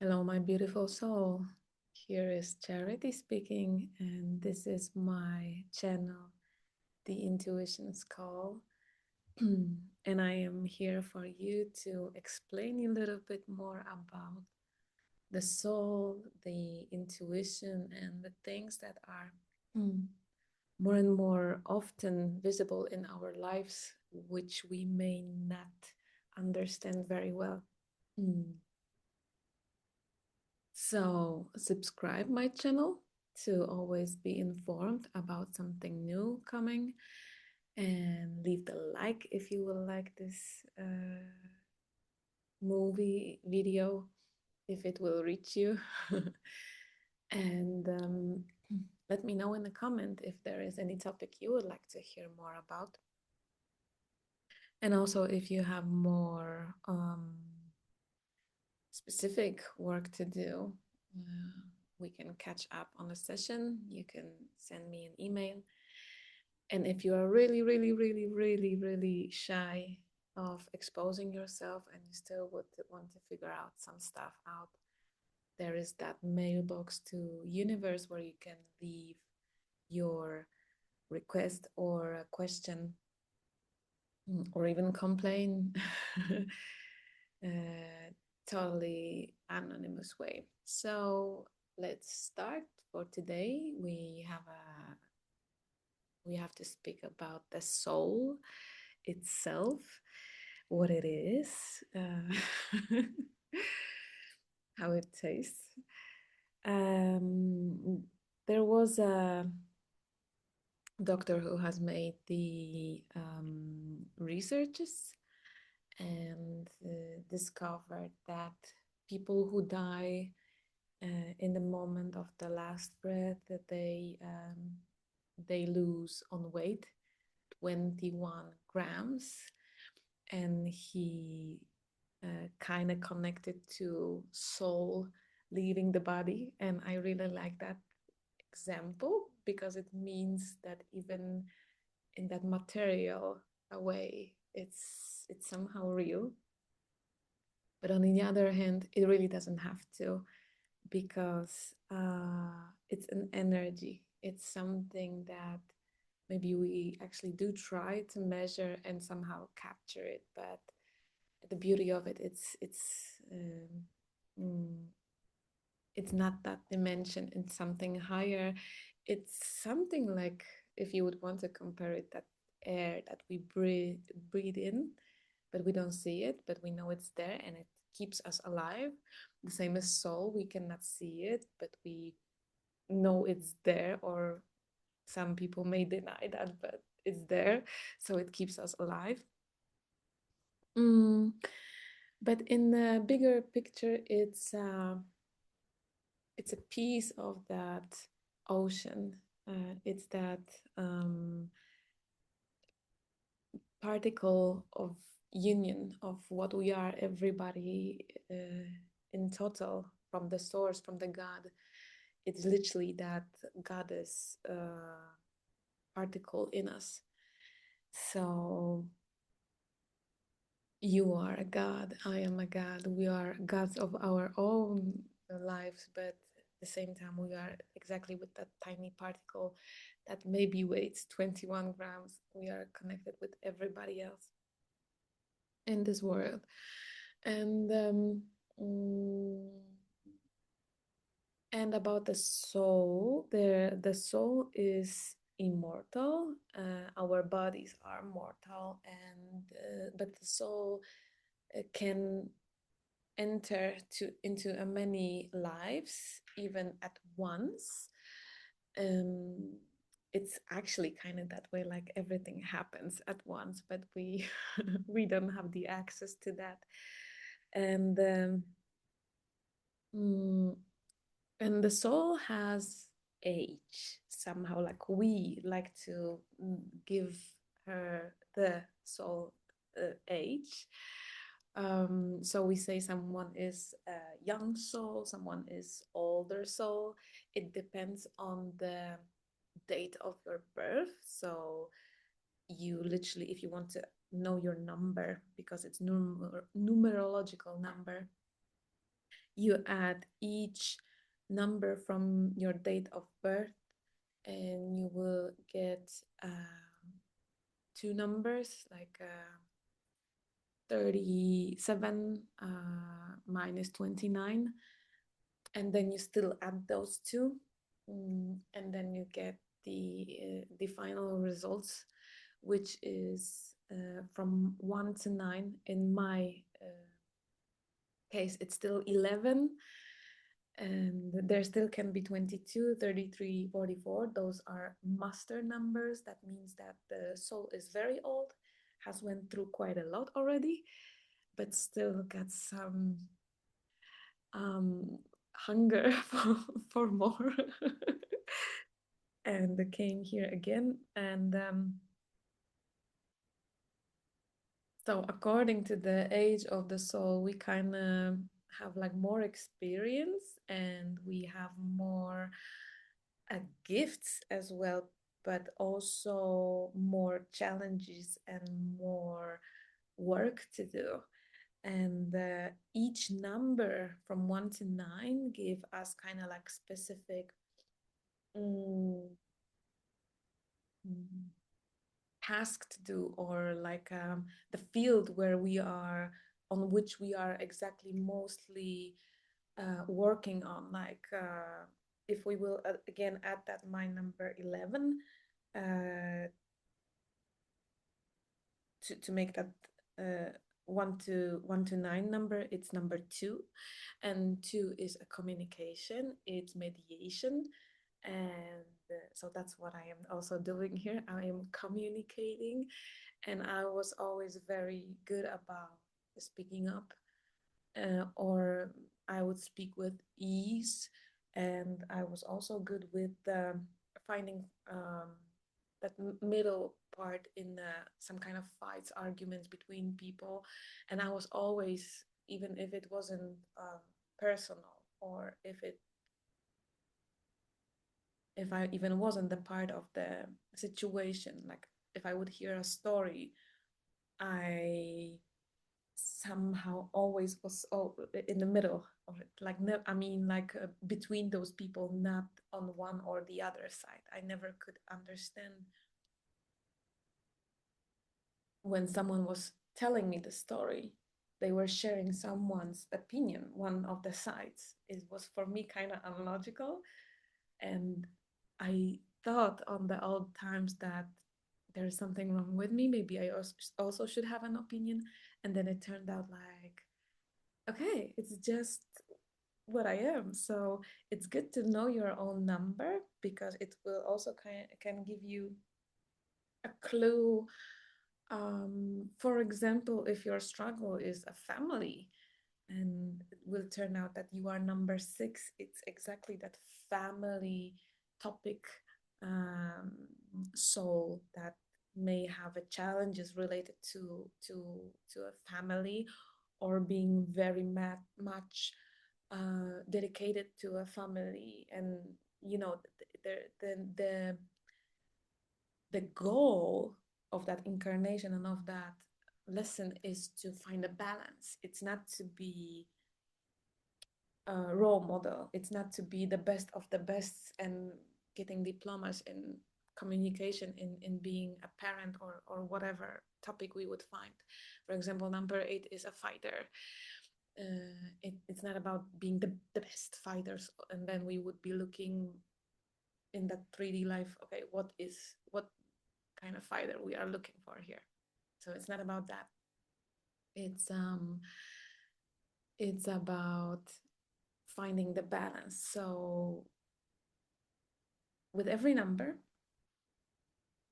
Hello, my beautiful soul. Here is Charity speaking, and this is my channel, The Intuition's Call. And I am here for you to explain a little bit more about the soul, the intuition, and the things that are more and more often visible in our lives, which we may not understand very well. So subscribe my channel to always be informed about something new coming, and leave the like if you will like this movie video, if it will reach you. And let me know in the comment if there is any topic you would like to hear more about. And also if you have more specific work to do, we can catch up on a session. You can send me an email. And if you are really, really, really, really, really shy of exposing yourself and you still would want to figure out some stuff out, there is that mailbox to universe where you can leave your request or a question, or even complain. uh, Totally anonymous way. So let's start. For today we have to speak about the soul itself, what it is, how it tastes. There was a doctor who has made the researches and discovered that people who die in the moment of the last breath, that they lose on weight 21 grams, and he kind of connected to soul leaving the body. And I really like that example because it means that even in that material way, it's somehow real. But on the other hand, it really doesn't have to, because it's an energy. It's something that maybe we actually do try to measure and somehow capture it, but the beauty of it, mm, it's not that dimension. It's something higher. It's something like, if you would want to compare it, that air that we breathe in, but we don't see it, but we know it's there and it keeps us alive. The same as soul, we cannot see it, but we know it's there, or some people may deny that, but it's there, so it keeps us alive. Mm. But in the bigger picture, it's a piece of that ocean. It's that particle of union of what we are, everybody in total, from the source, from the God. It's literally that goddess particle in us. So you are a god, I am a god, we are gods of our own lives, but at the same time we are exactly with that tiny particle that maybe weighs 21 grams. We are connected with everybody else in this world. And mm, and about the soul, the soul is immortal. Our bodies are mortal, and but the soul can enter into a many lives even at once. um it's actually kind of that way, like everything happens at once, but we we don't have the access to that. And mm, and the soul has age somehow, like we like to give her the soul age. So we say someone is a young soul, someone is older soul. It depends on the date of your birth. So you literally, if you want to know your number, because it's numerological number, You add each number from your date of birth, and you will get two numbers like 37 minus 29, and then you still add those two, and then you get the final results, which is from 1 to 9. In my case, it's still 11, and there still can be 22, 33, 44. Those are master numbers. That means that the soul is very old, has went through quite a lot already, but still got some um, hunger for more. And came here again. And so according to the age of the soul, we kind of have like more experience, and we have more gifts as well, but also more challenges and more work to do. And each number from 1 to 9 give us kind of like specific mm, mm, task to do, or like the field where we are, on which we are exactly mostly working on. Like if we will again add that my number 11 uh, to make that uh, 1 to 9 number, it's number 2, and 2 is a communication, it's mediation. And so that's what I am also doing here. I am communicating, and I was always very good about speaking up, or I would speak with ease. And I was also good with finding that middle part in some kind of fights, arguments between people. And I was always, even if it wasn't personal, or if I even wasn't the part of the situation, like if I would hear a story, I somehow always was in the middle of it, like I mean like between those people, not on one or the other side. I never could understand when someone was telling me the story, they were sharing someone's opinion, one of the sides. It was for me kind of unlogical, and I thought on the old times that there's something wrong with me. Maybe I also should have an opinion. And then it turned out like, okay, it's just what I am. So it's good to know your own number, because it will also can give you a clue. For example, if your struggle is a family, and it will turn out that you are number 6, it's exactly that family topic, um, soul that may have a challenges related to a family, or being very much dedicated to a family. And you know, the goal of that incarnation and of that lesson is to find a balance. It's not to be a role model, it's not to be the best of the best and getting diplomas in communication, in being a parent, or whatever topic we would find. For example, number 8 is a fighter. It's not about being the best fighters, and then we would be looking in that 3D life, okay, what kind of fighter we are looking for here. So it's not about that. It's about finding the balance. So with every number,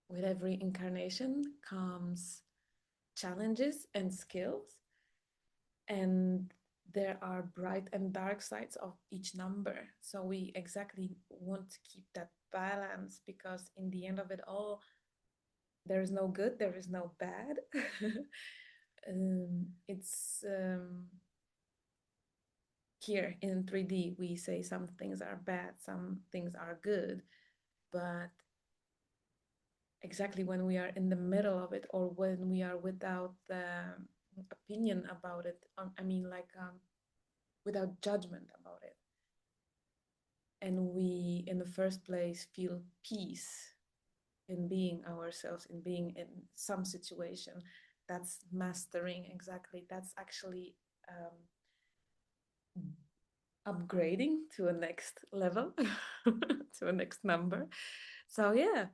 with every incarnation comes challenges and skills, and there are bright and dark sides of each number. So we exactly want to keep that balance, because in the end of it all, there is no good, there is no bad. It's here in 3D, we say some things are bad, some things are good, but exactly when we are in the middle of it, or when we are without the opinion about it, I mean, like without judgment about it. And we, in the first place, feel peace in being ourselves, in being in some situation. That's mastering, exactly. That's actually upgrading to a next level, to a next number. So yeah,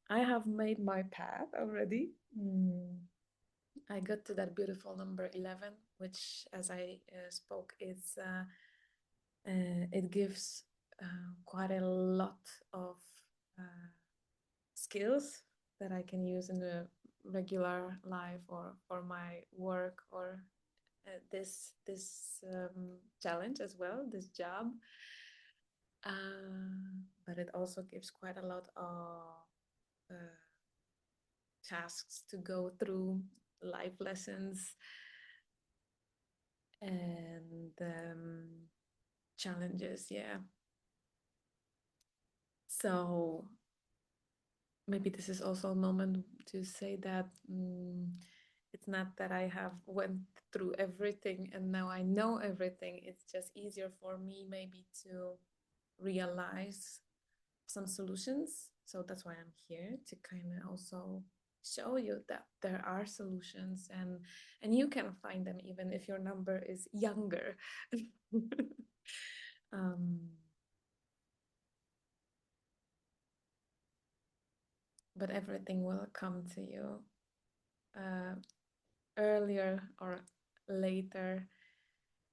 I have made my path already. I got to that beautiful number 11, which, as I spoke, it gives quite a lot of uh, skills that I can use in the regular life or for my work or this challenge as well, this job. But it also gives quite a lot of uh, tasks to go through, life lessons, and challenges. Yeah. So maybe this is also a moment to say that it's not that I have went through everything and now I know everything. It's just easier for me maybe to realize some solutions. So that's why I'm here, to kind of also show you that there are solutions, and you can find them even if your number is younger. um, but everything will come to you uh, earlier or later.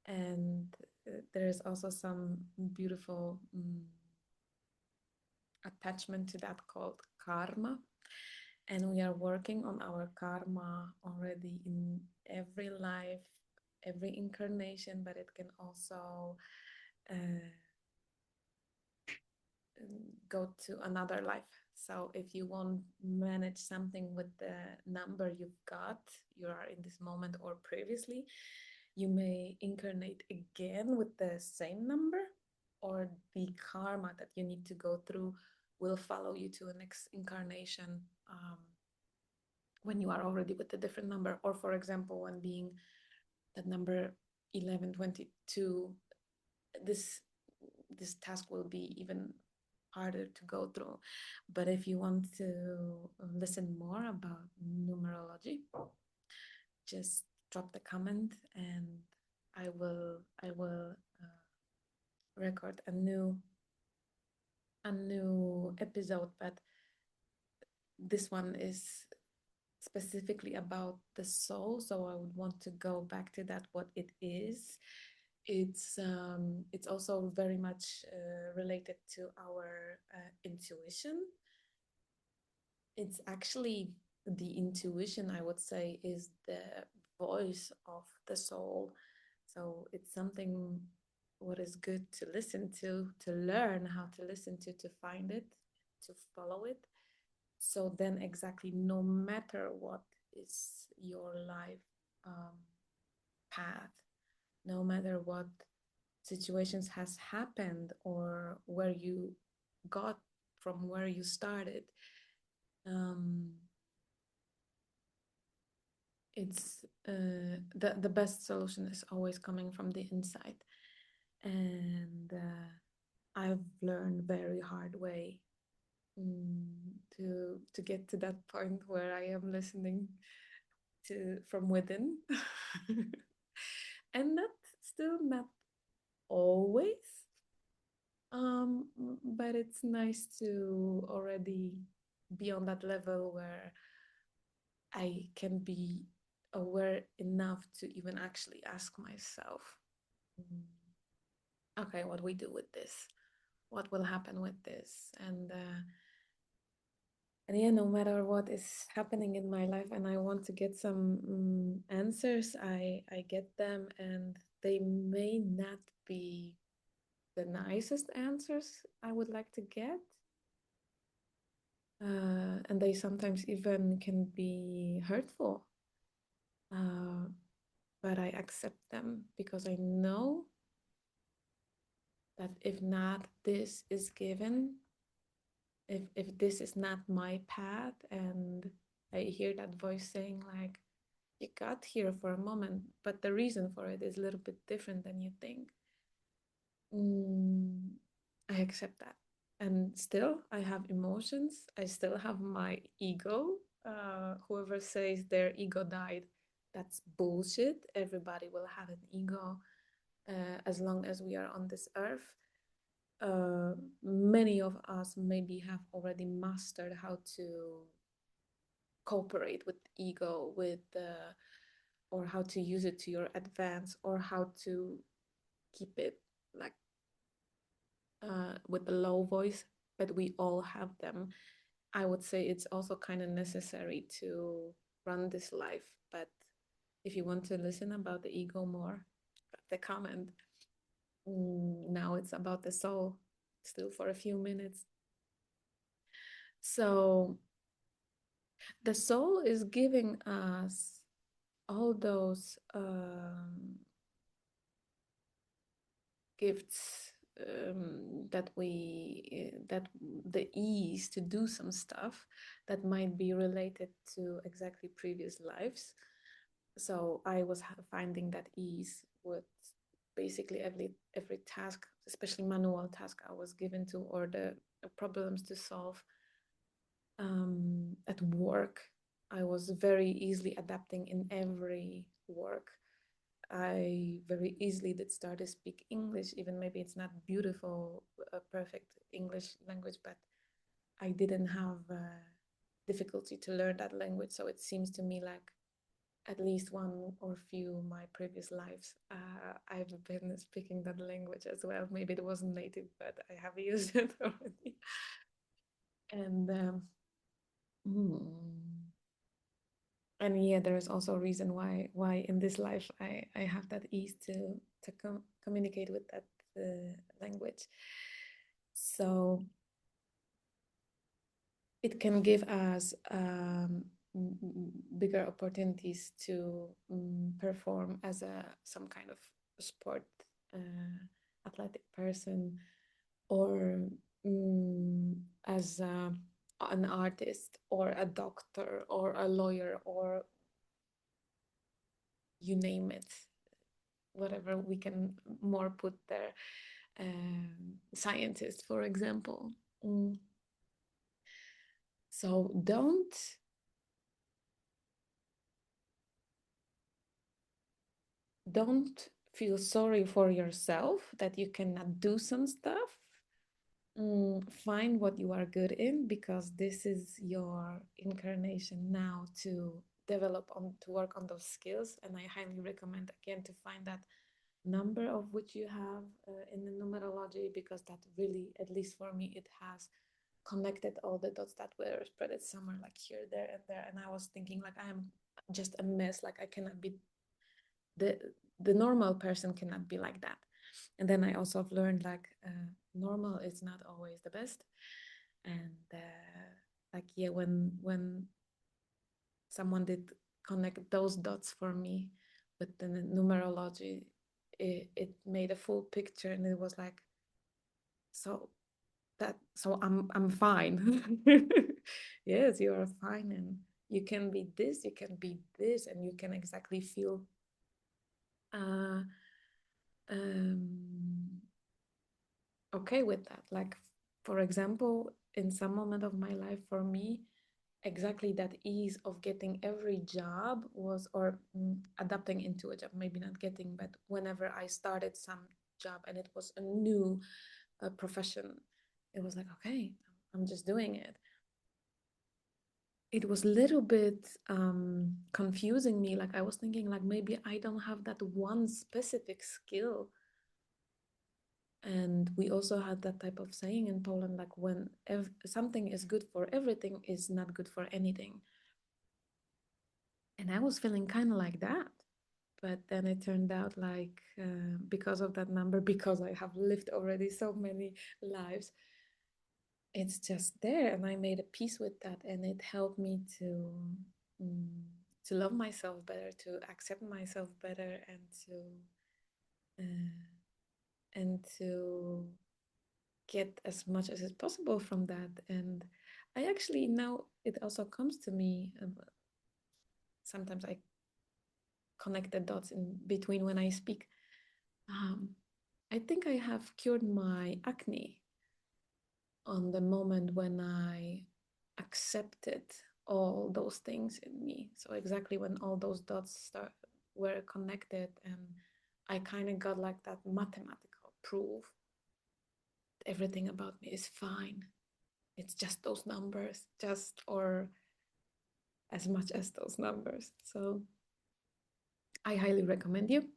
And there's also some beautiful attachment to that called karma. And we are working on our karma already in every life, every incarnation, but it can also uh, go to another life. So if you want to manage something with the number you've got, you are in this moment or previously, you may incarnate again with the same number, or the karma that you need to go through will follow you to a next incarnation when you are already with a different number. Or for example, when being that number 1122, this task will be even harder to go through. But if you want to listen more about numerology, just drop the comment and I will record a new episode. But this one is specifically about the soul, so I would want to go back to that, what it is. It's also very much related to our intuition. It's actually the intuition, I would say, is the voice of the soul. So it's something what is good to listen to learn how to listen to find it, to follow it. So then exactly, no matter what is your life path, no matter what situations has happened or where you got from, where you started, um, it's the best solution is always coming from the inside. And I've learned very hard way to get to that point where I am listening to from within. And not still not always, but it's nice to already be on that level where I can be aware enough to even actually ask myself, mm, okay, what we do with this, what will happen with this, and yeah, no matter what is happening in my life, and I want to get some answers, I get them, and they may not be the nicest answers I would like to get. And they sometimes even can be hurtful. Uh, but I accept them because I know that if not this is given, if this is not my path, and I hear that voice saying like, you got here for a moment, but the reason for it is a little bit different than you think. mm, I accept that. And still, I have emotions. I still have my ego. Whoever says their ego died, that's bullshit. Everybody will have an ego as long as we are on this earth. Many of us maybe have already mastered how to cooperate with ego, with or how to use it to your advance, or how to keep it like with a low voice. But we all have them. I would say it's also kind of necessary to run this life. But if you want to listen about the ego more, the comment. Now it's about the soul, still for a few minutes. So the soul is giving us all those gifts, that the ease to do some stuff that might be related to exactly previous lives. So I was finding that ease with basically every task, especially manual task I was given to, or the problems to solve at work. I was very easily adapting in every work. I very easily did start to speak English, even maybe it's not beautiful, perfect English language, but I didn't have difficulty to learn that language. So it seems to me like at least one or few of my previous lives, I've been speaking that language as well. Maybe it wasn't native, but I have used it already. And hmm, and yeah, there is also a reason why in this life I have that ease to communicate with that language. So it can give us bigger opportunities to perform as a some kind of sport athletic person, or as an artist or a doctor or a lawyer, or you name it, whatever we can more put there, scientist, for example. Mm. So don't feel sorry for yourself that you cannot do some stuff. Find what you are good in, because this is your incarnation now to develop on, to work on those skills. And I highly recommend again to find that number of which you have in the numerology, because that really, at least for me, it has connected all the dots that were spread somewhere like here, there, and there. And I was thinking like I am just a mess, like I cannot be the the normal person cannot be like that. And then I also have learned like normal is not always the best. And like yeah, when someone did connect those dots for me with the numerology, it made a full picture, and it was like, so so I'm fine. Yes, you are fine, and you can be this, you can be this, and you can exactly feel uh um okay with that. Like, for example, in some moment of my life, for me, exactly that ease of getting every job was, or adapting into a job, maybe not getting, but whenever I started some job and it was a new profession, it was like, okay, I'm just doing it. It was a little bit confusing me. Like I was thinking like maybe I don't have that one specific skill. And we also had that type of saying in Poland, like when something is good for everything is not good for anything. And I was feeling kind of like that. But then it turned out like because of that number, because I have lived already so many lives, it's just there. And I made a peace with that. And it helped me um, to love myself better, to accept myself better, uh, and to get as much as is possible from that. And I actually now, it also comes to me, sometimes I connect the dots in between when I speak. Um, I think I have cured my acne on the moment when I accepted all those things in me. So exactly when all those were connected, and I kind of got like that mathematical proof. Everything about me is fine. It's just those numbers, just or as much as those numbers. So I highly recommend you.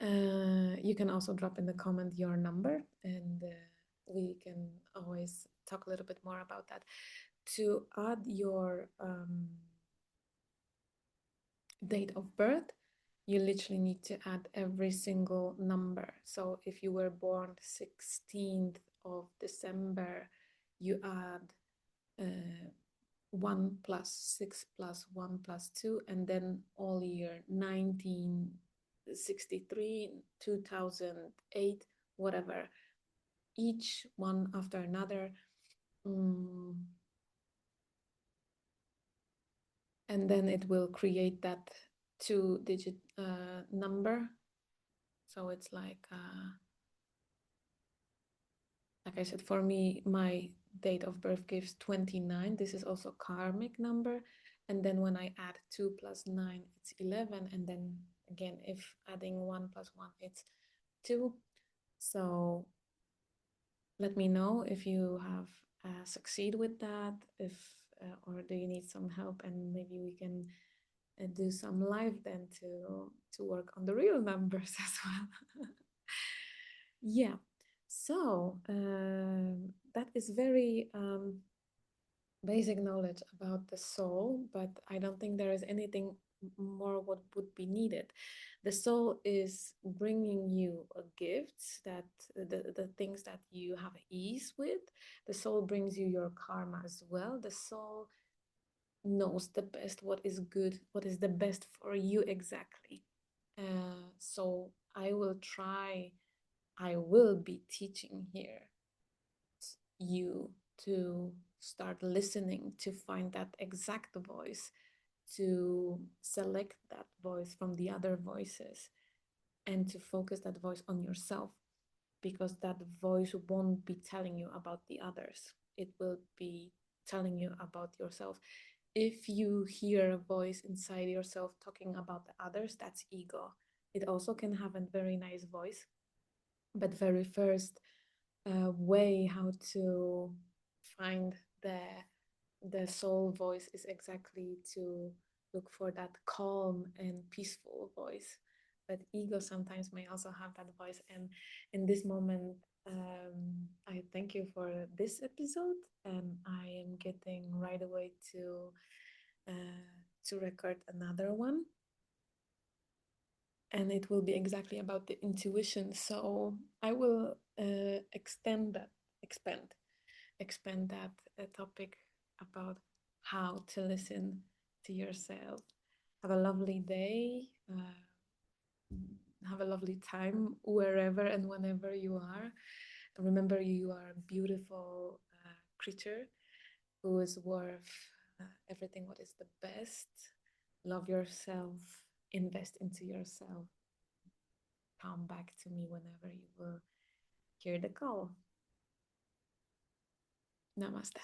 You can also drop in the comment your number, and we can always talk a little bit more about that. To add your date of birth, you literally need to add every single number. So if you were born 16th of December, you add 1 plus 6 plus 1 plus 2, and then all year 1963, 2008, whatever, each one after another. And then it will create that 2-digit number. So it's like I said, for me, my date of birth gives 29. This is also karmic number. And then when I add 2 plus 9, it's 11. And then again, if adding 1 plus 1, it's 2. So let me know if you have succeed with that, if or do you need some help, and maybe we can do some live then to work on the real numbers as well. Yeah, so that is very basic knowledge about the soul, but I don't think there is anything more what would be needed. The soul is bringing you a gift, that the things that you have ease with. The soul brings you your karma as well. The soul knows the best what is good, what is the best for you exactly. So I will be teaching here you to start listening, to find that exact voice, to select that voice from the other voices, and to focus that voice on yourself, because that voice won't be telling you about the others. It will be telling you about yourself. If you hear a voice inside yourself talking about the others, that's ego. It also can have a very nice voice, but very first way how to find the soul voice is exactly to look for that calm and peaceful voice. But ego sometimes may also have that voice. And in this moment, I thank you for this episode, and I am getting right away to record another one, and it will be exactly about the intuition. So I will expand that topic about how to listen to yourself. Have a lovely day. Have a lovely time wherever and whenever you are. And remember, you are a beautiful creature who is worth everything what is the best. Love yourself, invest into yourself. Come back to me whenever you will hear the call. Namaste.